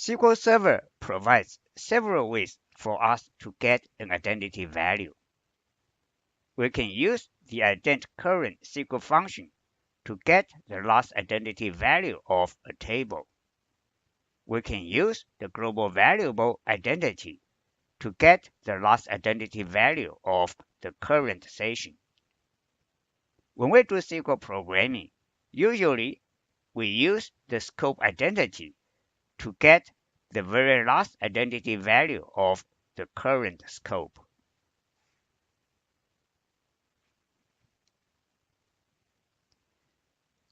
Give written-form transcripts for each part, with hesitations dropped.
SQL Server provides several ways for us to get an identity value. We can use the identCurrent SQL function to get the last identity value of a table. We can use the global variable identity to get the last identity value of the current session. When we do SQL programming, usually we use the scope identity to get the very last identity value of the current scope.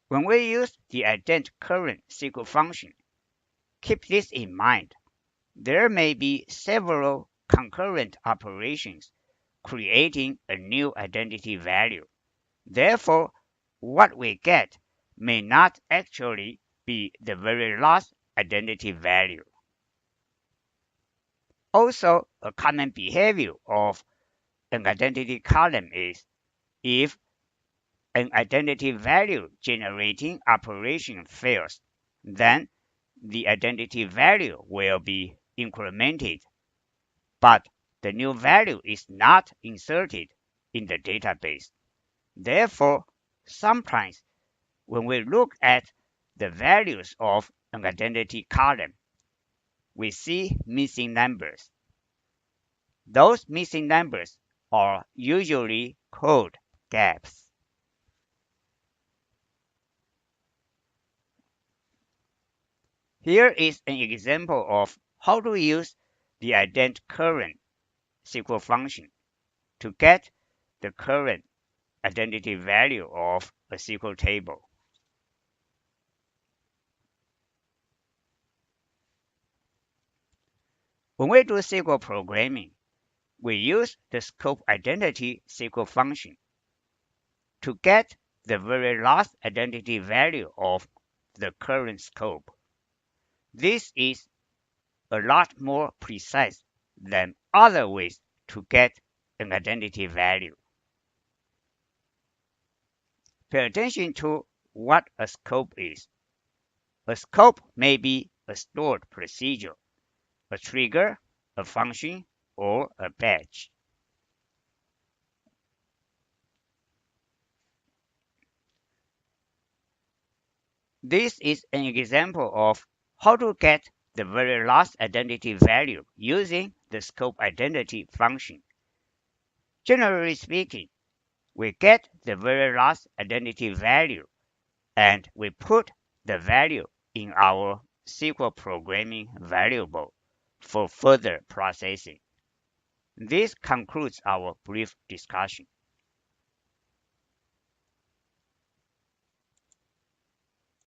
When we use the identCurrent SQL function, keep this in mind. There may be several concurrent operations creating a new identity value. Therefore, what we get may not actually be the very last identity value. Also, a common behavior of an identity column is if an identity value generating operation fails, then the identity value will be incremented, but the new value is not inserted in the database. Therefore, sometimes when we look at the values of an identity column, we see missing numbers. Those missing numbers are usually called gaps. Here is an example of how to use the identCurrent SQL function to get the current identity value of a SQL table. When we do SQL programming, we use the scope identity SQL function to get the very last identity value of the current scope. This is a lot more precise than other ways to get an identity value. Pay attention to what a scope is. A scope may be a stored procedure, a trigger, a function, or a batch. This is an example of how to get the very last identity value using the scope identity function. Generally speaking, we get the very last identity value and we put the value in our SQL programming variable for further processing. This concludes our brief discussion.